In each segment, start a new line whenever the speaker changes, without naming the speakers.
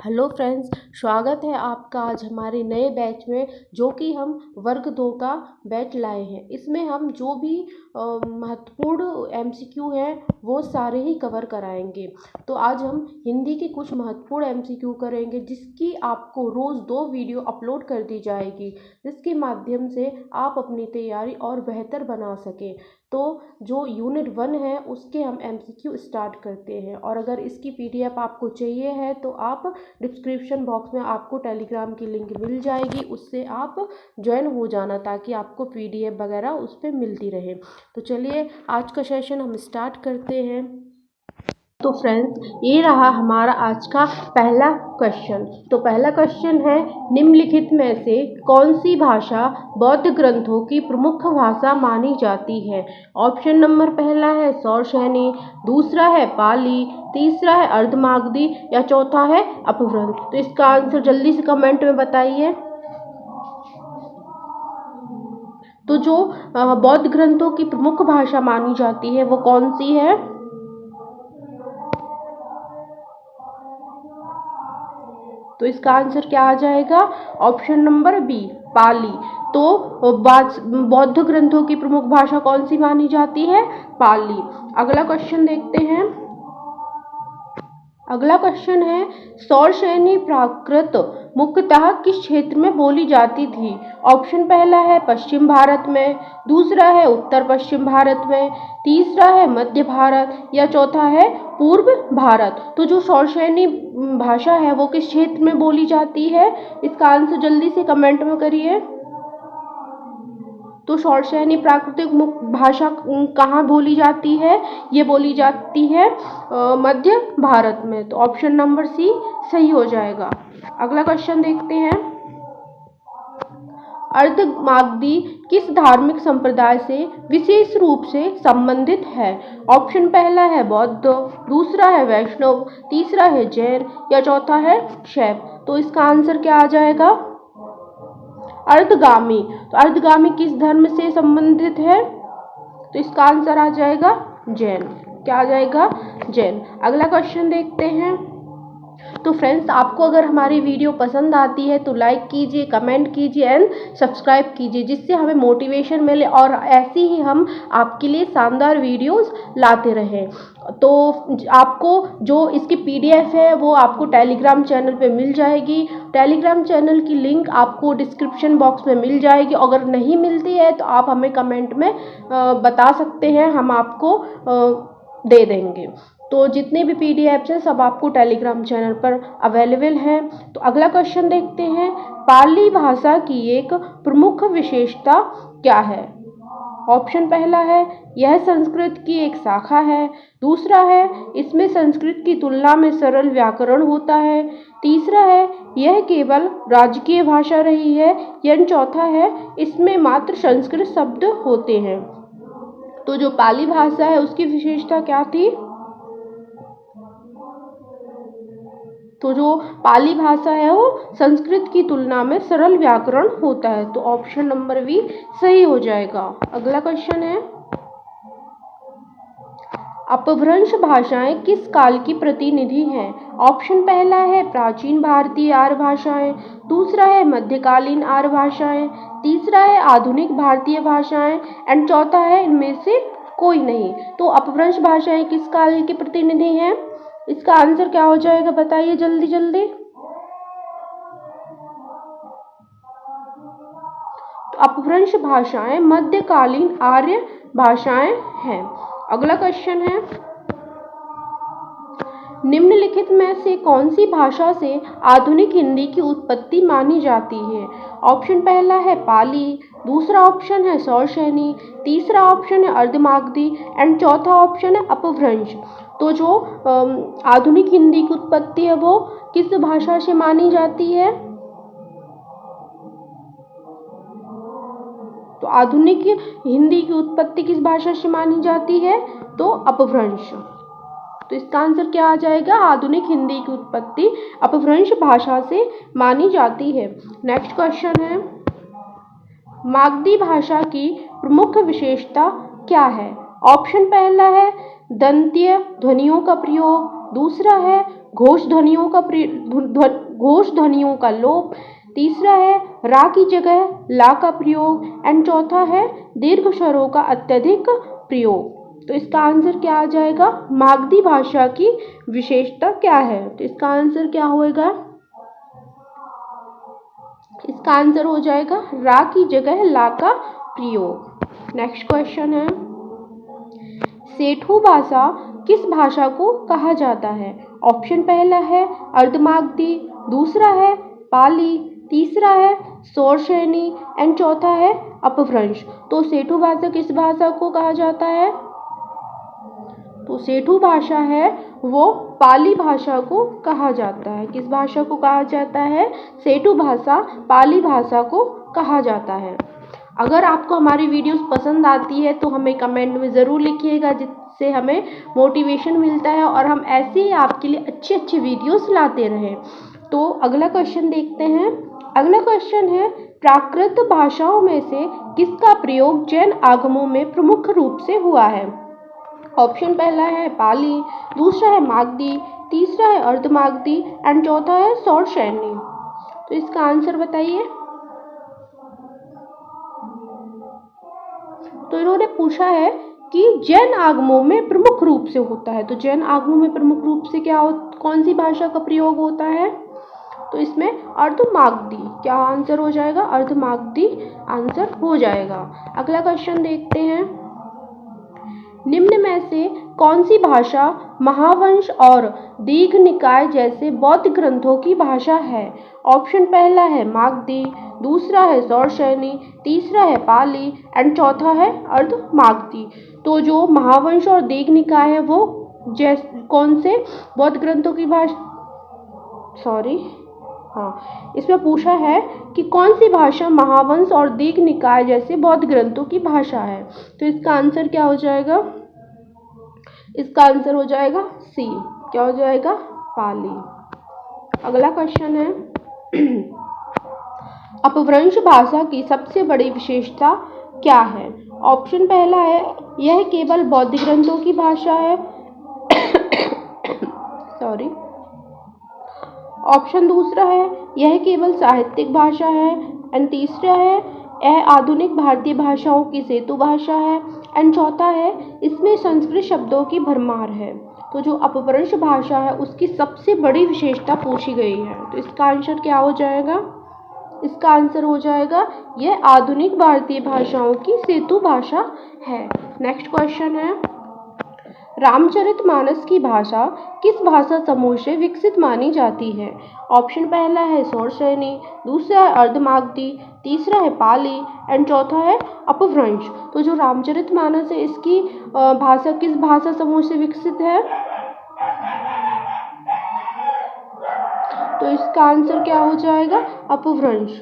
Hello friends, स्वागत है आपका आज हमारे नए बैच में, जो कि हम वर्ग 2 का बैच लाए हैं। इसमें हम जो भी महत्वपूर्ण एमसीक्यू हैं वो सारे ही कवर कराएंगे। तो आज हम हिंदी की कुछ महत्वपूर्ण एमसीक्यू करेंगे, जिसकी आपको रोज़ 2 वीडियो अपलोड कर दी जाएगी, जिसके माध्यम से आप अपनी तैयारी और बेहतर बना सकें। तो जो यूनिट 1 है उसके हम एमसीक्यू स्टार्ट करते हैं, और अगर इसकी पीडीएफ आपको चाहिए है तो आप डिस्क्रिप्शन बॉक्स में आपको टेलीग्राम की लिंक मिल जाएगी, उससे आप ज्वाइन हो जाना ताकि आपको पीडीएफ वगैरह उस पर मिलती रहे। तो चलिए आज का सेशन हम स्टार्ट करते हैं। तो फ्रेंड्स, ये रहा हमारा आज का पहला क्वेश्चन। तो पहला क्वेश्चन है, निम्नलिखित में से कौन सी भाषा बौद्ध ग्रंथों की प्रमुख भाषा मानी जाती है? ऑप्शन नंबर पहला है सौरसेनी, दूसरा है पाली, तीसरा है अर्धमागधी या चौथा है अपभ्रंश। तो इसका आंसर जल्दी से कमेंट में बताइए। तो जो बौद्ध ग्रंथों की प्रमुख भाषा मानी जाती है वो कौन सी है? तो इसका आंसर क्या आ जाएगा? ऑप्शन नंबर बी, पाली। तो बौद्ध ग्रंथों की प्रमुख भाषा कौन सी मानी जाती है? पाली। अगला क्वेश्चन देखते हैं। अगला क्वेश्चन है, सौरसेनी प्राकृत मुख्यतः किस क्षेत्र में बोली जाती थी? ऑप्शन पहला है पश्चिम भारत में, दूसरा है उत्तर पश्चिम भारत में, तीसरा है मध्य भारत या चौथा है पूर्व भारत। तो जो सौरसेनी भाषा है वो किस क्षेत्र में बोली जाती है? इसका आंसर जल्दी से कमेंट में करिए। तो सौरसेनी प्राकृतिक भाषा कहाँ बोली जाती है? ये बोली जाती है मध्य भारत में। तो ऑप्शन नंबर सी सही हो जाएगा। अगला क्वेश्चन देखते हैं। अर्धमागधी किस धार्मिक संप्रदाय से विशेष रूप से संबंधित है? ऑप्शन पहला है बौद्ध, दूसरा है वैष्णव, तीसरा है जैन या चौथा है शैव। तो इसका आंसर क्या आ जाएगा? अर्धगामी। तो अर्धगामी किस धर्म से संबंधित है? तो इसका आंसर आ जाएगा जैन। क्या आ जाएगा? जैन। अगला क्वेश्चन देखते हैं। तो फ्रेंड्स, आपको अगर हमारी वीडियो पसंद आती है तो लाइक कीजिए, कमेंट कीजिए एंड सब्सक्राइब कीजिए, जिससे हमें मोटिवेशन मिले और ऐसी ही हम आपके लिए शानदार वीडियोस लाते रहें। तो आपको जो इसकी पीडीएफ है वो आपको टेलीग्राम चैनल पे मिल जाएगी। टेलीग्राम चैनल की लिंक आपको डिस्क्रिप्शन बॉक्स में मिल जाएगी। अगर नहीं मिलती है तो आप हमें कमेंट में बता सकते हैं, हम आपको दे देंगे। तो जितने भी पीडीएफ्स हैं सब आपको टेलीग्राम चैनल पर अवेलेबल हैं। तो अगला क्वेश्चन देखते हैं। पाली भाषा की एक प्रमुख विशेषता क्या है? ऑप्शन पहला है यह संस्कृत की एक शाखा है, दूसरा है इसमें संस्कृत की तुलना में सरल व्याकरण होता है, तीसरा है यह केवल राजकीय भाषा रही है, या चौथा है इसमें मात्र संस्कृत शब्द होते हैं। तो जो पाली भाषा है उसकी विशेषता क्या थी? तो जो पाली भाषा है वो संस्कृत की तुलना में सरल व्याकरण होता है। तो ऑप्शन नंबर बी सही हो जाएगा। अगला क्वेश्चन है, अपभ्रंश भाषाएं किस काल की प्रतिनिधि हैं? ऑप्शन पहला है प्राचीन भारतीय आर्य भाषाएं, दूसरा है मध्यकालीन आर्य भाषाएं, तीसरा है आधुनिक भारतीय भाषाएं एंड चौथा है इनमें से कोई नहीं। तो अपभ्रंश भाषाएं किस काल की प्रतिनिधि हैं? इसका आंसर क्या हो जाएगा? बताइए जल्दी जल्दी। तो अपभ्रंश भाषाएं मध्यकालीन आर्य भाषाएं हैं। अगला क्वेश्चन है, निम्नलिखित में से कौन सी भाषा से आधुनिक हिंदी की उत्पत्ति मानी जाती है? ऑप्शन पहला है पाली, दूसरा ऑप्शन है सौरसेनी, तीसरा ऑप्शन है अर्धमागधी एंड चौथा ऑप्शन है अपभ्रंश। तो जो आधुनिक हिंदी की उत्पत्ति है वो किस भाषा से मानी जाती है? तो आधुनिक हिंदी की उत्पत्ति किस भाषा से मानी जाती है? तो अपभ्रंश। तो इसका आंसर क्या आ जाएगा? आधुनिक हिंदी की उत्पत्ति अपभ्रंश भाषा से मानी जाती है। नेक्स्ट क्वेश्चन है, मागधी भाषा की प्रमुख विशेषता क्या है? ऑप्शन पहला है दंत्य ध्वनियों का प्रयोग, दूसरा है घोष ध्वनियों का घोष ध्वनियों का लोप, तीसरा है रा की जगह ला का प्रयोग, एंड चौथा है दीर्घ स्वरों का अत्यधिक प्रयोग। तो इसका आंसर क्या आ जाएगा? मागधी भाषा की विशेषता क्या है? तो इसका आंसर क्या होएगा? इसका आंसर हो जाएगा रा की जगह ला का प्रयोग। नेक्स्ट क्वेश्चन है, सेठू भाषा किस भाषा को कहा जाता है? ऑप्शन पहला है अर्धमागधी, दूसरा है पाली, तीसरा है सौरसेनी, एंड चौथा है अपभ्रंश। तो सेठू भाषा किस भाषा को कहा जाता है? तो सेठू भाषा है वो पाली भाषा को कहा जाता है। किस भाषा को कहा जाता है? सेठू भाषा पाली भाषा को कहा जाता है। अगर आपको हमारी वीडियोस पसंद आती है तो हमें कमेंट में ज़रूर लिखिएगा, जिससे हमें मोटिवेशन मिलता है और हम ऐसे ही आपके लिए अच्छी अच्छी वीडियोस लाते रहें। तो अगला क्वेश्चन देखते हैं। अगला क्वेश्चन है, प्राकृत भाषाओं में से किसका प्रयोग जैन आगमों में प्रमुख रूप से हुआ है? ऑप्शन पहला है पाली, दूसरा है मागधी, तीसरा है अर्धमागधी, एंड चौथा है सौरसेनी। तो इसका आंसर बताइए। तो इन्होंने पूछा है कि जैन आगमों में प्रमुख रूप से होता है। तो जैन आगमों में प्रमुख रूप से कौन सी भाषा का प्रयोग होता है? तो इसमें अर्धमागधी। क्या आंसर हो जाएगा? अर्धमागधी आंसर हो जाएगा। अगला क्वेश्चन देखते हैं, निम्न में से कौन सी भाषा महावंश और दीघ निकाय जैसे बौद्ध ग्रंथों की भाषा है? ऑप्शन पहला है मागधी, दूसरा है सौरसेनी, तीसरा है पाली, एंड चौथा है अर्धमागधी। तो जो महावंश और दीघ निकाय है वो कौन से बौद्ध ग्रंथों की इसमें पूछा है कि कौन सी भाषा महावंश और दीघ निकाय जैसे बौद्ध ग्रंथों की भाषा है। तो इसका आंसर क्या हो जाएगा? इसका आंसर हो जाएगा सी। क्या हो जाएगा? पाली। अगला क्वेश्चन है, अपभ्रंश भाषा की सबसे बड़ी विशेषता क्या है? ऑप्शन पहला है यह केवल बौद्ध ग्रंथों की भाषा है। ऑप्शन दूसरा है यह केवल साहित्यिक भाषा है, एंड तीसरा है यह आधुनिक भारतीय भाषाओं की सेतु भाषा है, एंड चौथा है इसमें संस्कृत शब्दों की भरमार है। तो जो अपभ्रंश भाषा है उसकी सबसे बड़ी विशेषता पूछी गई है। तो इसका आंसर क्या हो जाएगा? इसका आंसर हो जाएगा यह आधुनिक भारतीय भाषाओं की सेतु भाषा है। नेक्स्ट क्वेश्चन है, रामचरितमानस की भाषा किस भाषा समूह से विकसित मानी जाती है? ऑप्शन पहला है सौरसेनी, दूसरा है अर्धमागधी, तीसरा है पाली, एंड चौथा है अपभ्रंश। तो जो रामचरितमानस है इसकी भाषा किस भाषा समूह से विकसित है? तो इसका आंसर क्या हो जाएगा? अपभ्रंश।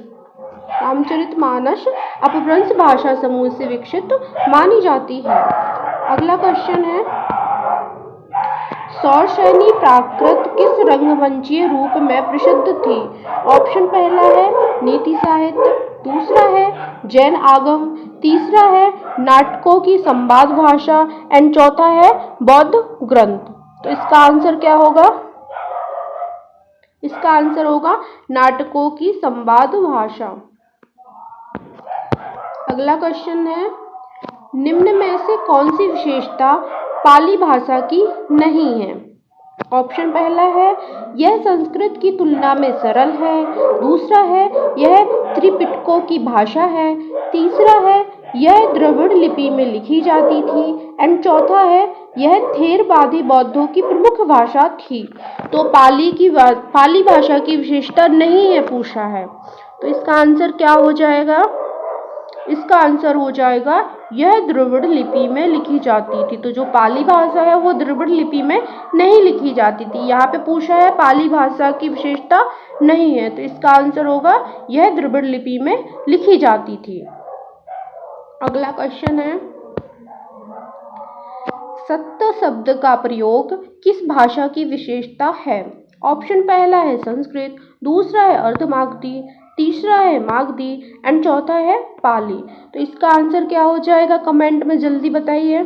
रामचरितमानस अपभ्रंश भाषा समूह से विकसित मानी जाती है। अगला क्वेश्चन है, सौरसेनी प्राकृत किस रंगमंचीय रूप में प्रसिद्ध थी? ऑप्शन पहला है नीति साहित्य, दूसरा है जैन आगम, तीसरा है नाटकों की संवाद भाषा, एंड चौथा है बौद्ध ग्रंथ। तो इसका आंसर क्या होगा? इसका आंसर होगा नाटकों की संवाद भाषा। अगला क्वेश्चन है, निम्न में से कौन सी विशेषता पाली भाषा की नहीं है? ऑप्शन पहला है यह संस्कृत की तुलना में सरल है, दूसरा है यह त्रिपिटकों की भाषा है, तीसरा है यह द्रविड़ लिपि में लिखी जाती थी, एंड चौथा है यह थेरवादी बौद्धों की प्रमुख भाषा थी। तो पाली भाषा की विशेषता नहीं है पूछा है। तो इसका आंसर क्या हो जाएगा? इसका आंसर हो जाएगा यह द्रविड़ लिपि में लिखी जाती थी। तो जो पाली भाषा है वो द्रविड़ लिपि में नहीं लिखी जाती थी। यहाँ पे पूछा है पाली भाषा की विशेषता नहीं है, तो इसका आंसर होगा यह द्रविड़ लिपि में लिखी जाती थी। अगला क्वेश्चन है, सत्य शब्द का प्रयोग किस भाषा की विशेषता है? ऑप्शन पहला है संस्कृत, दूसरा है अर्धमागधी, तीसरा है मागधी, एंड चौथा है पाली। तो इसका आंसर क्या हो जाएगा? कमेंट में जल्दी बताइए।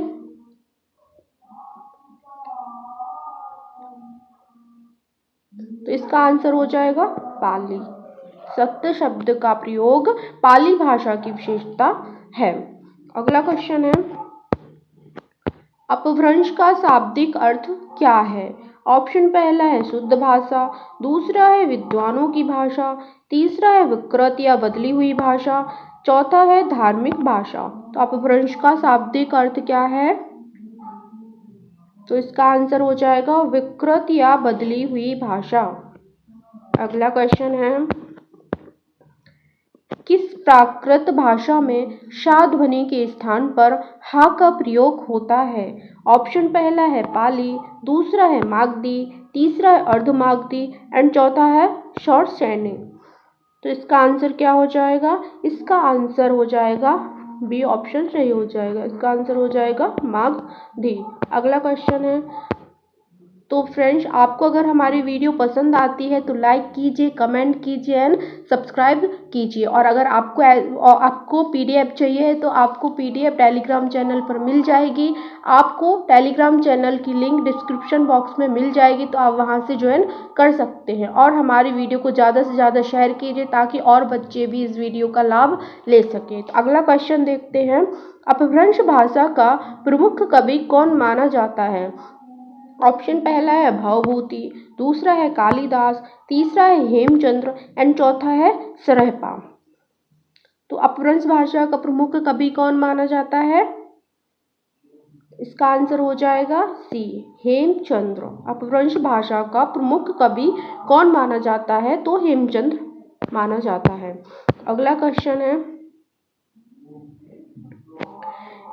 तो इसका आंसर हो जाएगा पाली। सत्य शब्द का प्रयोग पाली भाषा की विशेषता है। अगला क्वेश्चन है, अपभ्रंश का शाब्दिक अर्थ क्या है? ऑप्शन पहला है शुद्ध भाषा, दूसरा है विद्वानों की भाषा, तीसरा है विकृत या बदली हुई भाषा, चौथा है धार्मिक भाषा। तो अपभ्रंश का शाब्दिक अर्थ क्या है? तो इसका आंसर हो जाएगा विकृत या बदली हुई भाषा। अगला क्वेश्चन है, किस प्राकृत भाषा में शा ध्वनि के स्थान पर हा का प्रयोग होता है? ऑप्शन पहला है पाली, दूसरा है मागधी, तीसरा है अर्धमागधी एंड चौथा है शौरसेनी। तो इसका आंसर क्या हो जाएगा? इसका आंसर हो जाएगा बी ऑप्शन सही हो जाएगा। इसका आंसर हो जाएगा मागधी। अगला क्वेश्चन है, तो फ्रेंड्स आपको अगर हमारी वीडियो पसंद आती है तो लाइक कीजिए, कमेंट कीजिए एंड सब्सक्राइब कीजिए। और अगर आपको पीडीएफ चाहिए तो आपको पीडीएफ टेलीग्राम चैनल पर मिल जाएगी। आपको टेलीग्राम चैनल की लिंक डिस्क्रिप्शन बॉक्स में मिल जाएगी, तो आप वहां से ज्वाइन कर सकते हैं। और हमारी वीडियो को ज़्यादा से ज़्यादा शेयर कीजिए ताकि और बच्चे भी इस वीडियो का लाभ ले सकें। तो अगला क्वेश्चन देखते हैं, अपभ्रंश भाषा का प्रमुख कवि कौन माना जाता है? ऑप्शन पहला है भवभूति, दूसरा है कालिदास, तीसरा है हेमचंद्र एंड चौथा है सरहपा। तो अपभ्रंश भाषा का प्रमुख कवि कौन माना जाता है? इसका आंसर हो जाएगा सी हेमचंद्र। अपभ्रंश भाषा का प्रमुख कवि कौन माना जाता है? तो हेमचंद्र माना जाता है। अगला क्वेश्चन है,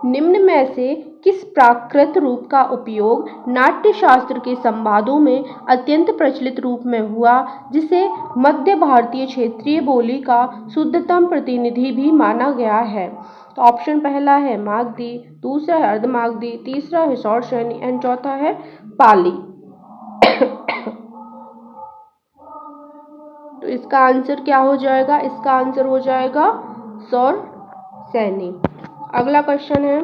निम्न में से किस प्राकृत रूप का उपयोग नाट्य शास्त्र के संवादों में अत्यंत प्रचलित रूप में हुआ, जिसे मध्य भारतीय क्षेत्रीय बोली का शुद्धतम प्रतिनिधि भी माना गया है? तो ऑप्शन पहला है मागधी, दूसरा है अर्धमागधी, तीसरा है शौरसेनी एंड चौथा है पाली। तो इसका आंसर क्या हो जाएगा? इसका आंसर हो जाएगा शौरसेनी। अगला क्वेश्चन है,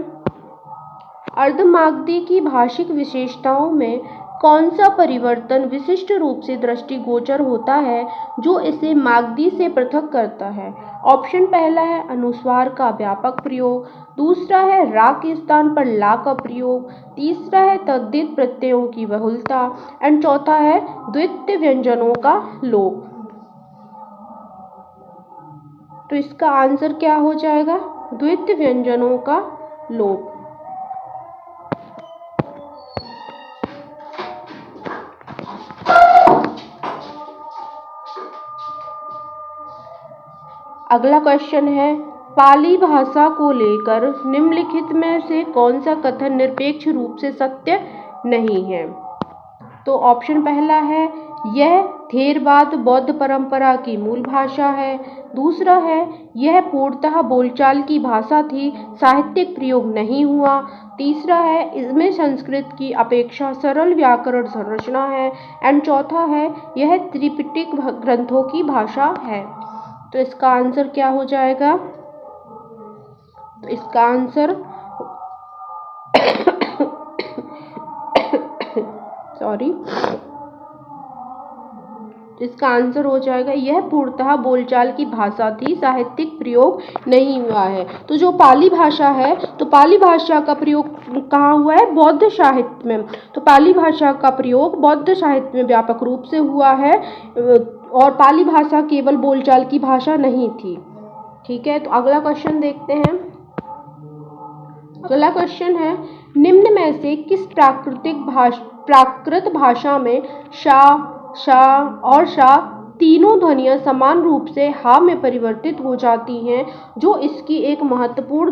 अर्धमागधी की भाषिक विशेषताओं में कौन सा परिवर्तन विशिष्ट रूप से दृष्टिगोचर होता है जो इसे मागधी से पृथक करता है? ऑप्शन पहला है अनुस्वार का व्यापक प्रयोग, दूसरा है रा के स्थान पर ला का प्रयोग, तीसरा है तद्धित प्रत्ययों की बहुलता एंड चौथा है द्वितीय व्यंजनों का लोप। तो इसका आंसर क्या हो जाएगा? द्वितीय व्यंजनों का लोप। अगला क्वेश्चन है, पाली भाषा को लेकर निम्नलिखित में से कौन सा कथन निरपेक्ष रूप से सत्य नहीं है? तो ऑप्शन पहला है यह थेरवाद बौद्ध परंपरा की मूल भाषा है, दूसरा है यह पूर्णतः बोलचाल की भाषा थी, साहित्यिक प्रयोग नहीं हुआ, तीसरा है इसमें संस्कृत की अपेक्षा सरल व्याकरण संरचना है एंड चौथा है यह त्रिपिटक ग्रंथों की भाषा है। तो इसका आंसर क्या हो जाएगा? तो इसका आंसर इसका आंसर हो जाएगा यह पूर्णतः बोलचाल की भाषा थी, साहित्यिक प्रयोग नहीं हुआ है। तो जो पाली भाषा है, तो पाली भाषा का प्रयोग कहाँ हुआ है? बौद्ध साहित्य में। तो पाली भाषा का प्रयोग बौद्ध साहित्य में व्यापक रूप से हुआ है और पाली भाषा केवल बोलचाल की भाषा नहीं थी। ठीक है, तो अगला क्वेश्चन देखते हैं। अगला क्वेश्चन है, निम्न में से किस प्राकृत भाषा में शा, शा और शा तीनों ध्वनियाँ समान रूप से हा में परिवर्तित हो जाती हैं, जो इसकी एक महत्वपूर्ण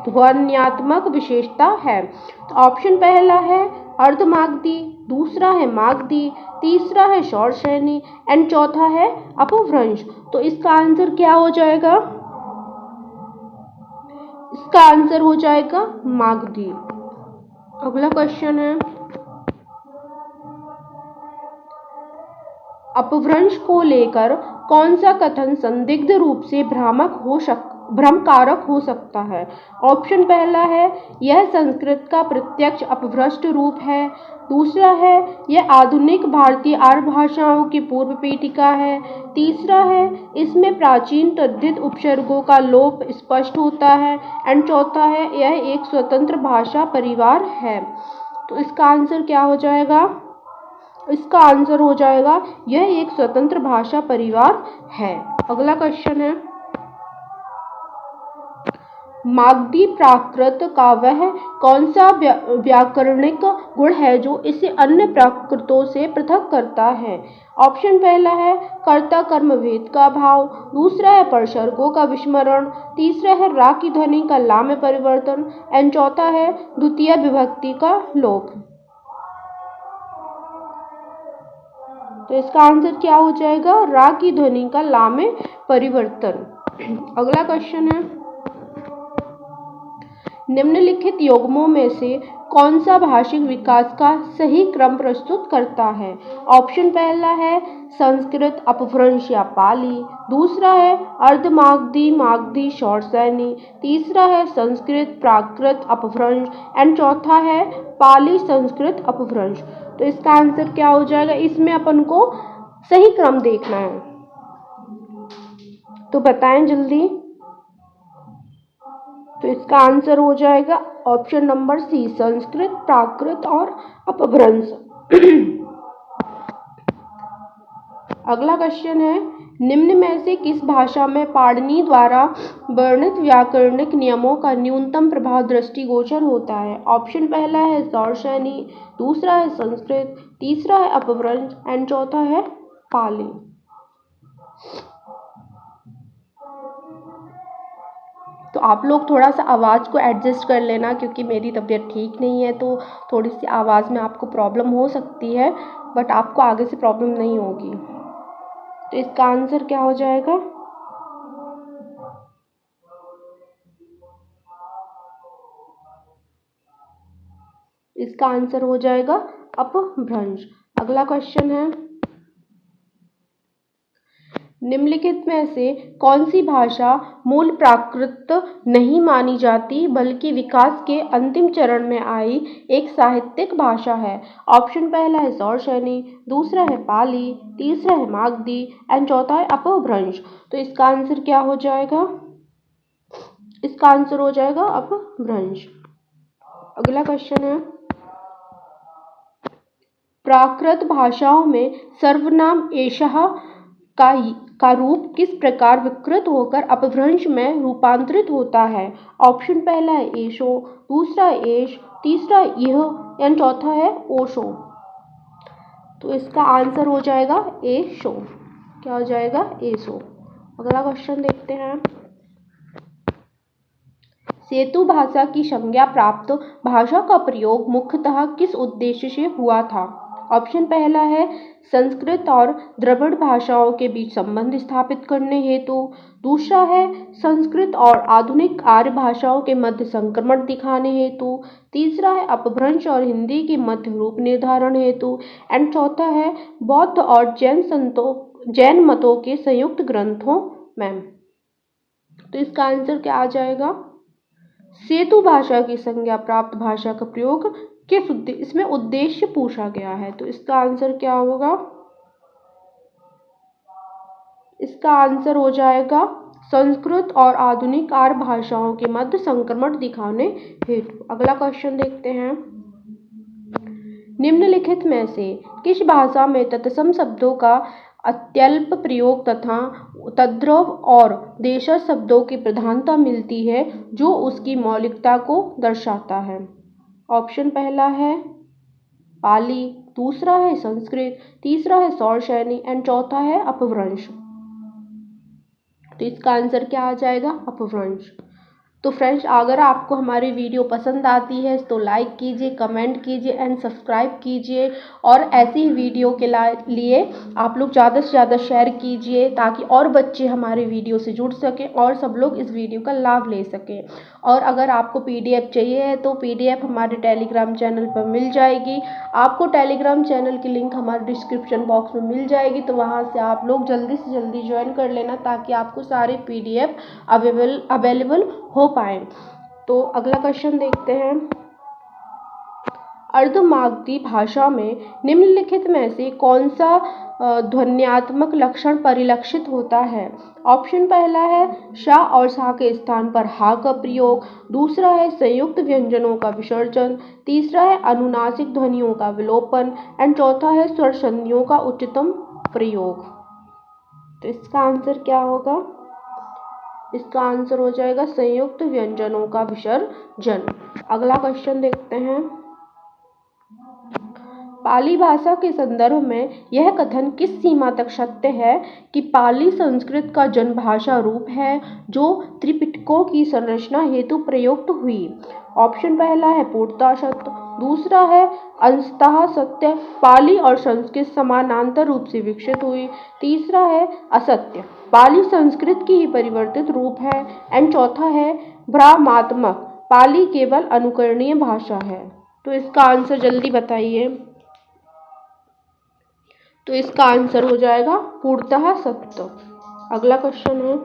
ध्वन्यात्मक विशेषता है? तो ऑप्शन पहला है अर्धमागधी, दूसरा है मागधी, तीसरा है शौरसेनी एंड चौथा है अपभ्रंश। तो इसका आंसर क्या हो जाएगा? इसका आंसर हो जाएगा मागधी। अगला क्वेश्चन है, अपभ्रंश को लेकर कौन सा कथन संदिग्ध रूप से भ्रामक भ्रमकारक हो सकता है। ऑप्शन पहला है यह संस्कृत का प्रत्यक्ष अपभ्रष्ट रूप है। दूसरा है यह आधुनिक भारतीय आर्य भाषाओं की पूर्व पीठिका है। तीसरा है इसमें प्राचीन तद्धित उपसर्गों का लोप स्पष्ट होता है। एंड चौथा है यह एक स्वतंत्र भाषा परिवार है। तो इसका आंसर क्या हो जाएगा? इसका आंसर हो जाएगा यह एक स्वतंत्र भाषा परिवार है। अगला क्वेश्चन है मागधी प्राकृत का वह कौन सा व्याकरणिक गुण है जो इसे अन्य प्राकृतों से पृथक करता है? ऑप्शन पहला है कर्ता कर्म भेद का भाव। दूसरा है परसर्गों का विस्मरण। तीसरा है रा की ध्वनि का ला में परिवर्तन। एंड चौथा है द्वितीय विभक्ति का लोप। तो इसका आंसर क्या हो जाएगा? रा की ध्वनि का ला में परिवर्तन। अगला क्वेश्चन है निम्नलिखित युग्मों में से कौन सा भाषिक विकास का सही क्रम प्रस्तुत करता है? ऑप्शन पहला है संस्कृत अपभ्रंश या पाली। दूसरा है अर्धमागधी मागधी शौरसैनी। तीसरा है संस्कृत प्राकृत अपभ्रंश। एंड चौथा है पाली संस्कृत अपभ्रंश। तो इसका आंसर क्या हो जाएगा? इसमें अपन को सही क्रम देखना है, तो बताएं जल्दी। तो इसका आंसर हो जाएगा option number C Sanskrit Prakrit और अपभ्रंश। अगला क्वेश्चन है निम्न में से किस भाषा में पाणिनि द्वारा वर्णित व्याकरणिक नियमों का न्यूनतम प्रभाव दृष्टिगोचर होता है? ऑप्शन पहला है शौरसैनी। दूसरा है संस्कृत। तीसरा है अपभ्रंश। एंड चौथा है पाली। तो आप लोग थोड़ा सा आवाज़ को एडजस्ट कर लेना, क्योंकि मेरी तबीयत ठीक नहीं है, तो थोड़ी सी आवाज़ में आपको प्रॉब्लम हो सकती है, बट आपको आगे से प्रॉब्लम नहीं होगी। तो इसका आंसर क्या हो जाएगा? इसका आंसर हो जाएगा अपभ्रंश। अगला क्वेश्चन है निम्नलिखित में से कौन सी भाषा मूल प्राकृत नहीं मानी जाती बल्कि विकास के अंतिम चरण में आई एक साहित्यिक भाषा है? ऑप्शन पहला है शौरसैनी। दूसरा है पाली। तीसरा है मागधी। एंड चौथा है अपभ्रंश। तो इसका आंसर क्या हो जाएगा? इसका आंसर हो जाएगा अपभ्रंश। अगला क्वेश्चन है प्राकृत भाषाओं में सर्वनाम एषः का रूप किस प्रकार विकृत होकर अपभ्रंश में रूपांतरित होता है? ऑप्शन पहला है एशो। दूसरा है एश। तीसरा यह। एंड चौथा है ओशो। तो इसका आंसर हो जाएगा एशो। क्या हो जाएगा? एशो। अगला क्वेश्चन देखते हैं सेतु भाषा की संज्ञा प्राप्त भाषा का प्रयोग मुख्यतः किस उद्देश्य से हुआ था? ऑप्शन पहला है संस्कृत और द्रविड़ भाषाओं के बीच संबंध स्थापित करने हेतु। दूसरा है संस्कृत और आधुनिक आर्य भाषाओं के मध्य संक्रमण दिखाने हेतु। तीसरा है अपभ्रंश और हिंदी के मध्य रूप निर्धारण हेतु। एंड चौथा है बौद्ध और जैन मतों के संयुक्त ग्रंथों में। तो इसका आंसर क्या आ जाएगा? सेतु भाषा की संज्ञा प्राप्त भाषा का प्रयोग किस उद्देश्य, इसमें उद्देश्य पूछा गया है, तो इसका आंसर क्या होगा? इसका आंसर हो जाएगा संस्कृत और आधुनिक आर्य भाषाओं के मध्य संक्रमण दिखाने हेतु। अगला क्वेश्चन देखते हैं निम्नलिखित में से किस भाषा में तत्सम शब्दों का अत्यल्प प्रयोग तथा तद्भव और देशज शब्दों की प्रधानता मिलती है जो उसकी मौलिकता को दर्शाता है? ऑप्शन पहला है पाली। दूसरा है संस्कृत। तीसरा है शौरसैनी। एंड चौथा है अपभ्रंश। तो इसका आंसर क्या आ जाएगा? अपभ्रंश। तो फ्रेंड्स, अगर आपको हमारी वीडियो पसंद आती है तो लाइक कीजिए, कमेंट कीजिए एंड सब्सक्राइब कीजिए। और ऐसी ही वीडियो के लिए आप लोग ज़्यादा से ज़्यादा शेयर कीजिए ताकि और बच्चे हमारी वीडियो से जुड़ सकें और सब लोग इस वीडियो का लाभ ले सकें। और अगर आपको PDF चाहिए है तो PDF हमारे टेलीग्राम चैनल पर मिल जाएगी। आपको टेलीग्राम चैनल की लिंक हमारे डिस्क्रिप्शन बॉक्स में मिल जाएगी, तो वहाँ से आप लोग जल्दी से जल्दी ज्वाइन कर लेना ताकि आपको सारे PDF अवेलेबल हो पाए। तो अगला क्वेश्चन देखते हैं। अर्धमागधी भाषा में निम्नलिखित में से कौन सा ध्वन्यात्मक लक्षण परिलक्षित होता है? ऑप्शन पहला है श और सा के स्थान पर हा का प्रयोग, दूसरा है संयुक्त व्यंजनों का विसर्जन, तीसरा है अनुनासिक ध्वनियों का विलोपन एंड चौथा है स्वर संधियों का उच्चतम प्रयोग। तो इसका आंसर क्या होगा? इसका आंसर हो जाएगा संयुक्त व्यंजनों का विसर्जन। अगला क्वेश्चन देखते हैं। पाली भाषा के संदर्भ में यह कथन किस सीमा तक सत्य है कि पाली संस्कृत का जनभाषा रूप है जो त्रिपिटकों की संरचना हेतु प्रयुक्त हुई? ऑप्शन पहला है पूर्णतः सत्य, दूसरा है अंशतः सत्य, पाली और संस्कृत समानांतर रूप से विकसित हुई, तीसरा है असत्य, पाली संस्कृत की ही परिवर्तित रूप है एंड चौथा है भ्रामात्मक, पाली केवल अनुकरणीय भाषा है। तो इसका आंसर जल्दी बताइए। तो इसका आंसर हो जाएगा पूर्णतः सत्य। अगला क्वेश्चन है।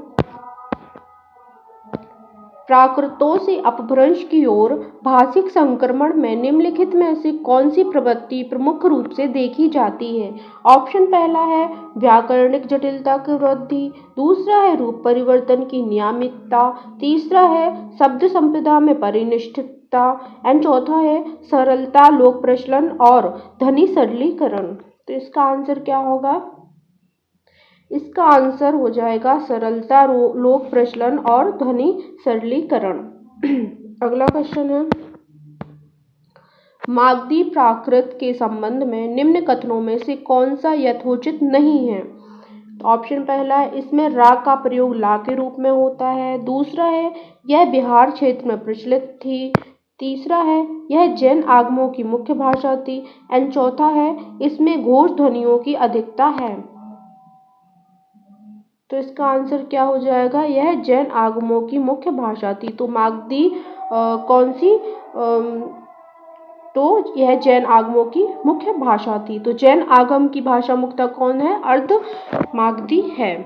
प्राकृतों से अपभ्रंश की ओर भाषिक संक्रमण में निम्नलिखित में से कौन सी प्रवृत्ति प्रमुख रूप से देखी जाती है? ऑप्शन पहला है व्याकरणिक जटिलता की वृद्धि, दूसरा है रूप परिवर्तन की नियमितता, तीसरा है शब्द संपदा में परिनिष्ठता एंड चौथा है सरलता, लोक प्रचलन और ध्वनि सरलीकरण। तो इसका आंसर क्या होगा? इसका आंसर हो जाएगा सरलता, लोक प्रचलन और ध्वनि सरलीकरण। अगला क्वेश्चन है। मागधी प्राकृत के संबंध में निम्न कथनों में से कौन सा यथोचित नहीं है? ऑप्शन पहला है इसमें रा का प्रयोग ला के रूप में होता है, दूसरा है यह बिहार क्षेत्र में प्रचलित थी, तीसरा है यह जैन आगमों की मुख्य भाषा थी एंड चौथा है इसमें घोष ध्वनियों की अधिकता है। तो इसका आंसर क्या हो जाएगा? यह जैन आगमों की मुख्य भाषा थी। तो मागधी कौन सी? तो यह जैन आगमों की मुख्य भाषा थी। तो जैन आगम की भाषा मुख्यतः कौन है? अर्ध मागधी है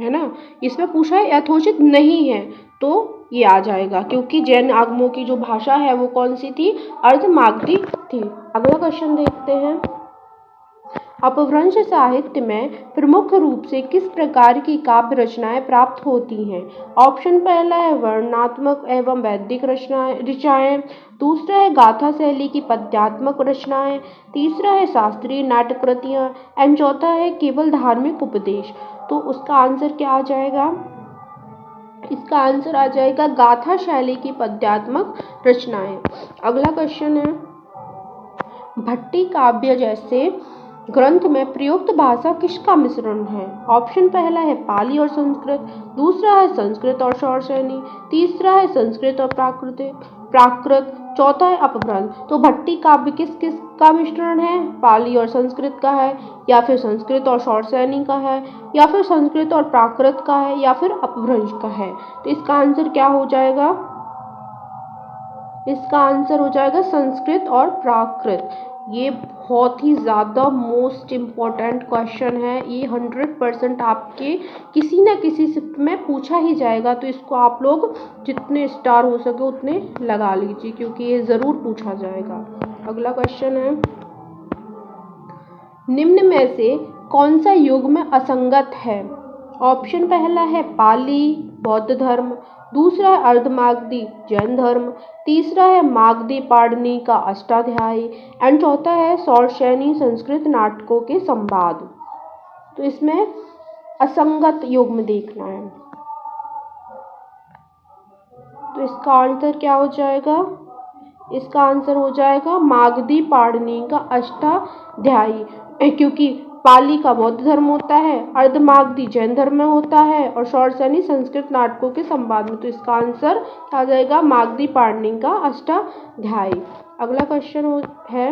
ना। इसमें पूछा है यथोचित नहीं है तो ये आ जाएगा क्योंकि जैन आगमों की जो भाषा है वो कौन सी थी? अर्ध मागधी थी। अगला क्वेश्चन देखते हैं। अपभ्रंश साहित्य में प्रमुख रूप से किस प्रकार की काव्य रचनाएं प्राप्त होती हैं? ऑप्शन पहला है वर्णनात्मक एवं वैदिक ऋचाएं, दूसरा है गाथा शैली की पद्यात्मक रचनाएं, तीसरा है शास्त्रीय नाटक कृतियां एंड चौथा है केवल धार्मिक उपदेश। तो उसका आंसर क्या आ जाएगा? इसका आंसर आ जाएगा गाथा शैली की पद्यात्मक रचनाएं। अगला क्वेश्चन है। भट्टी काव्य जैसे ग्रंथ में प्रयुक्त भाषा किसका मिश्रण है? ऑप्शन पहला है पाली और संस्कृत, दूसरा है संस्कृत और शौरसेनी, तीसरा है संस्कृत और प्राकृत, चौथा है अपभ्रंश। तो भट्टी काव्य किस किस का मिश्रण है? पाली और संस्कृत का है, या फिर संस्कृत और शौरसेनी का है, या फिर संस्कृत और प्राकृत का है, या फिर अपभ्रंश का है। तो इसका आंसर क्या हो जाएगा? इसका आंसर हो जाएगा संस्कृत और प्राकृत। ये बहुत ही ज़्यादा मोस्ट इम्पॉर्टेंट क्वेश्चन है। ये 100% आपके किसी न किसी शिफ्ट में पूछा ही जाएगा, तो इसको आप लोग जितने स्टार हो सके उतने लगा लीजिए क्योंकि ये ज़रूर पूछा जाएगा। अगला क्वेश्चन है। निम्न में से कौन सा युग में असंगत है? ऑप्शन पहला है पाली बौद्ध धर्म, दूसरा है अर्धमागधी जैन धर्म, तीसरा है मागधी पाणिनि का अष्टाध्यायी एंड चौथा है शौरसेनी संस्कृत नाटकों के संवाद। तो इसमें असंगत युग में देखना है। तो इसका आंसर क्या हो जाएगा? इसका आंसर हो जाएगा मागधी पाणिनि का अष्टाध्यायी, क्योंकि पाली का बौद्ध धर्म होता है, अर्धमागधी जैन धर्म में होता है और शौरसेनी संस्कृत नाटकों के संवाद में। तो इसका आंसर आ जाएगा मागधी पाणिनि का अष्टाध्यायी। अगला क्वेश्चन है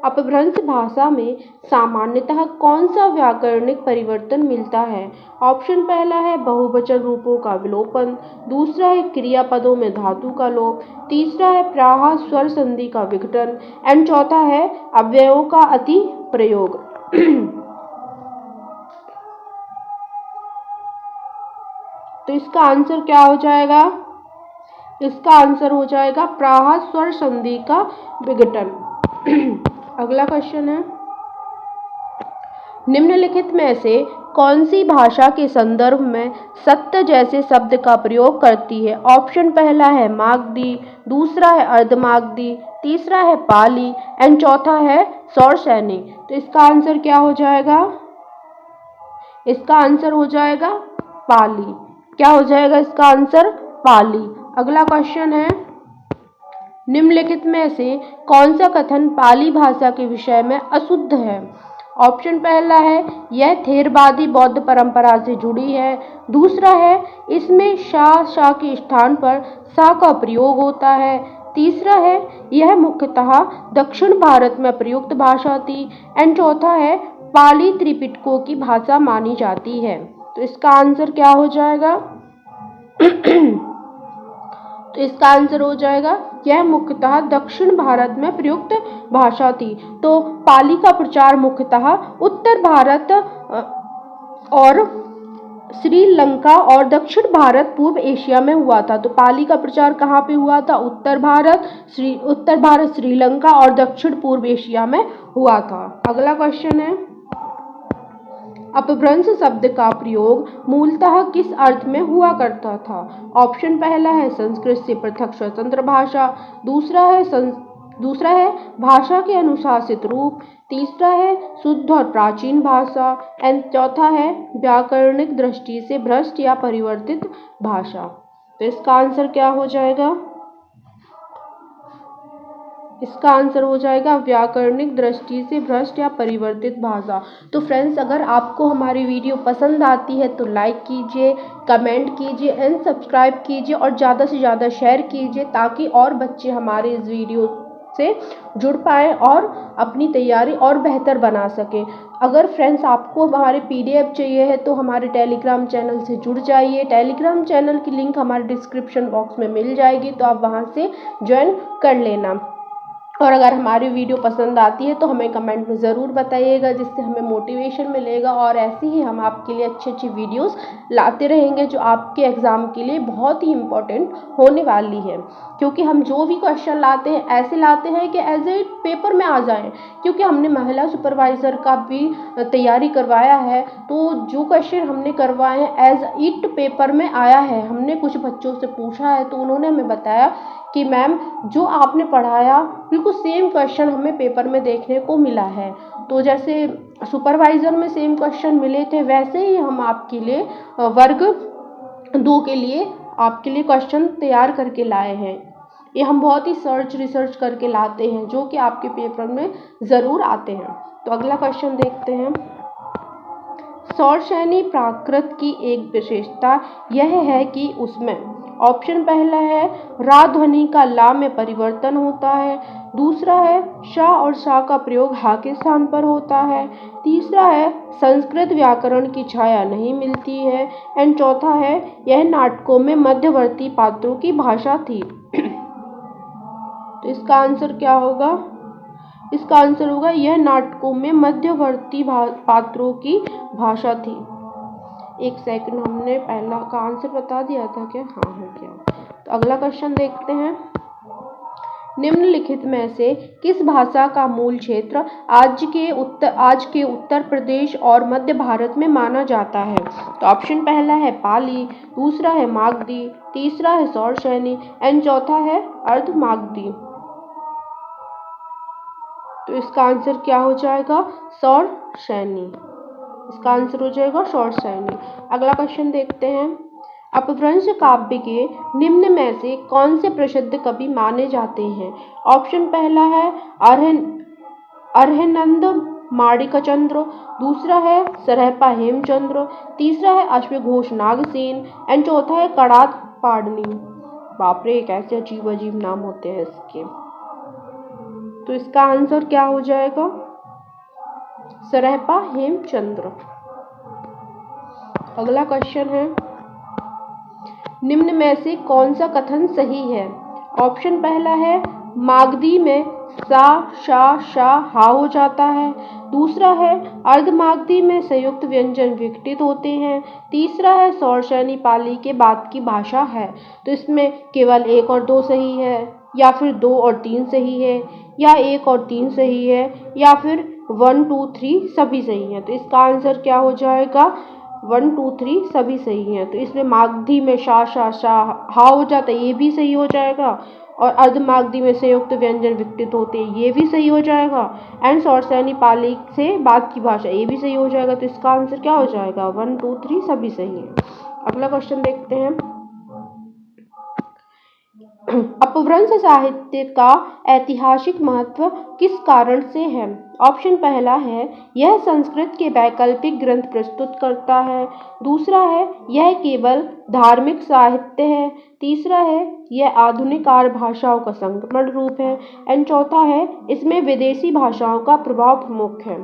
अपभ्रंश भाषा में सामान्यतः कौन सा व्याकरणिक परिवर्तन मिलता है? ऑप्शन पहला है बहुवचन रूपों का विलोपन, दूसरा है क्रियापदों में धातु का लोप, तीसरा है प्राह स्वर संधि का विघटन एंड चौथा है अव्ययों का अति प्रयोग। तो इसका आंसर क्या हो जाएगा? इसका आंसर हो जाएगा प्राह स्वर संधि का विघटन। अगला क्वेश्चन है निम्नलिखित में से कौन सी भाषा के संदर्भ में सत्य जैसे शब्द का प्रयोग करती है? ऑप्शन पहला है मागधी, दूसरा है अर्धमागधी, तीसरा है पाली एंड चौथा है शौरसेनी। तो इसका आंसर क्या हो जाएगा? इसका आंसर हो जाएगा पाली। क्या हो जाएगा इसका आंसर? पाली। अगला क्वेश्चन है निम्नलिखित में से कौन सा कथन पाली भाषा के विषय में अशुद्ध है? ऑप्शन पहला है यह थेरवादी बौद्ध परंपरा से जुड़ी है, दूसरा है इसमें शा के स्थान पर सा का प्रयोग होता है, तीसरा है यह मुख्यतः दक्षिण भारत में प्रयुक्त भाषा थी एंड चौथा है पाली त्रिपिटकों की भाषा मानी जाती है। तो इसका आंसर क्या हो जाएगा? तो इसका आंसर हो जाएगा यह मुख्यतः दक्षिण भारत में प्रयुक्त भाषा थी। तो पाली का प्रचार मुख्यतः उत्तर भारत और श्रीलंका और दक्षिण भारत पूर्व एशिया में हुआ था। तो पाली का प्रचार कहाँ पे हुआ था? उत्तर भारत श्रीलंका और दक्षिण पूर्व एशिया में हुआ था। अगला क्वेश्चन है अपभ्रंश शब्द का प्रयोग मूलतः किस अर्थ में हुआ करता था? ऑप्शन पहला है संस्कृत से पृथक स्वतंत्र भाषा, दूसरा है भाषा के अनुशासित रूप, तीसरा है शुद्ध और प्राचीन भाषा एंड चौथा है व्याकरणिक दृष्टि से भ्रष्ट या परिवर्तित भाषा। तो इसका आंसर क्या हो जाएगा? इसका आंसर हो जाएगा व्याकरणिक दृष्टि से भ्रष्ट या परिवर्तित भाषा। तो फ्रेंड्स अगर आपको हमारी वीडियो पसंद आती है तो लाइक कीजिए, कमेंट कीजिए एंड सब्सक्राइब कीजिए और ज़्यादा से ज़्यादा शेयर कीजिए ताकि और बच्चे हमारे इस वीडियो से जुड़ पाएँ और अपनी तैयारी और बेहतर बना सकें। अगर फ्रेंड्स आपको हमारे PDF चाहिए है तो हमारे टेलीग्राम चैनल से जुड़ जाइए। टेलीग्राम चैनल की लिंक हमारे डिस्क्रिप्शन बॉक्स में मिल जाएगी, तो आप वहां से ज्वाइन कर लेना। और अगर हमारी वीडियो पसंद आती है तो हमें कमेंट में ज़रूर बताइएगा, जिससे हमें मोटिवेशन मिलेगा और ऐसे ही हम आपके लिए अच्छी अच्छी वीडियोस लाते रहेंगे जो आपके एग्ज़ाम के लिए बहुत ही इम्पोर्टेंट होने वाली है। क्योंकि हम जो भी क्वेश्चन लाते हैं ऐसे लाते हैं कि एज ए पेपर में आ जाएं, क्योंकि हमने महिला सुपरवाइज़र का भी तैयारी करवाया है। तो जो क्वेश्चन हमने करवाए हैं एज इट पेपर में आया है। हमने कुछ बच्चों से पूछा है तो उन्होंने हमें बताया कि मैम जो आपने पढ़ाया बिल्कुल सेम क्वेश्चन हमें पेपर में देखने को मिला है। तो जैसे सुपरवाइज़र में सेम क्वेश्चन मिले थे वैसे ही हम आपके लिए वर्ग 2 के लिए आपके लिए क्वेश्चन तैयार करके लाए हैं। ये हम बहुत ही रिसर्च करके लाते हैं जो कि आपके पेपर में ज़रूर आते हैं। तो अगला क्वेश्चन देखते हैं। शौरसेनी प्राकृत की एक विशेषता यह है कि उसमें ऑप्शन पहला है रा ध्वनि का ला में परिवर्तन होता है, दूसरा है शा और शा का प्रयोग हा के स्थान पर होता है, तीसरा है संस्कृत व्याकरण की छाया नहीं मिलती है एंड चौथा है यह नाटकों में मध्यवर्ती पात्रों की भाषा थी। तो इसका आंसर क्या होगा? इसका आंसर होगा यह नाटकों में मध्यवर्ती पात्रों की भाषा थी। एक सेकंड, हमने पहला का आंसर बता दिया था क्या? हाँ हो गया। तो अगला क्वेश्चन देखते हैं। निम्नलिखित में से किस भाषा का मूल क्षेत्र आज के उत्तर प्रदेश और मध्य भारत में माना जाता है? तो ऑप्शन पहला है पाली, दूसरा है मागधी, तीसरा है शौरसेनी एंड चौथा है अर्धमागधी। तो इसका आंसर क्या हो जाएगा? शौरसेनी। इसका आंसर हो जाएगा शौरसेनी। अगला क्वेश्चन देखते हैं। अपभ्रंश काव्य के निम्न में से कौन से प्रसिद्ध कवि माने जाते हैं? ऑप्शन पहला है अरहनंद माणिकचंद्र, दूसरा है सरहपा हेमचंद्र, तीसरा है अश्वघोष नागसेन एंड चौथा है कड़ात पाडनी। बाप रे, कैसे अजीब अजीब नाम होते हैं इसके। तो इसका आंसर क्या हो जाएगा? सरहपा हेमचंद्र। अगला क्वेश्चन है, निम्न में से कौन सा कथन सही है? ऑप्शन पहला है मागधी में सा शा शा हा हो जाता है, दूसरा है अर्धमागधी में संयुक्त व्यंजन विघटित होते हैं, तीसरा है सौरसैनी पाली के बाद की भाषा है। तो इसमें केवल 1 और 2 सही है, या फिर 2 और 3 सही है, या 1 और 3 सही है, या फिर 1 2 3 सभी सही है। तो इसका आंसर क्या हो जाएगा? 1 2 3 सभी सही हैं। तो इसमें मागधी में शा शा शा हा हो जाता है, ये भी सही हो जाएगा, और अर्धमागधी में संयुक्त व्यंजन विघटित होते हैं, ये भी सही हो जाएगा, एंड सौरसैनी पाली से बाद की भाषा, ये भी सही हो जाएगा। तो इसका आंसर क्या हो जाएगा? 1 2 3 सभी सही है। अगला क्वेश्चन देखते हैं, अपभ्रंश साहित्य का ऐतिहासिक महत्व किस कारण से है? ऑप्शन पहला है यह संस्कृत के वैकल्पिक ग्रंथ प्रस्तुत करता है, दूसरा है यह केवल धार्मिक साहित्य है, तीसरा है यह आधुनिक आर्य भाषाओं का संक्रमण रूप है, एंड चौथा है इसमें विदेशी भाषाओं का प्रभाव प्रमुख है।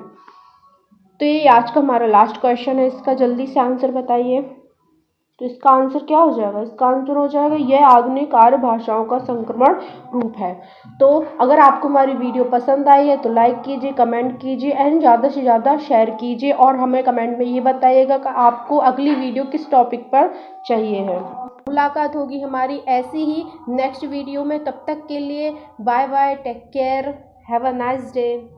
तो ये आज का हमारा लास्ट क्वेश्चन है, इसका जल्दी से आंसर बताइए। तो इसका आंसर क्या हो जाएगा? इसका आंसर हो जाएगा यह आधुनिक आर्य भाषाओं का संक्रमण रूप है। तो अगर आपको हमारी वीडियो पसंद आई है तो लाइक कीजिए, कमेंट कीजिए एंड ज़्यादा से ज़्यादा शेयर कीजिए, और हमें कमेंट में ये बताइएगा कि आपको अगली वीडियो किस टॉपिक पर चाहिए है। मुलाकात होगी हमारी ऐसी ही नेक्स्ट वीडियो में, तब तक के लिए bye bye, take care, have a nice day.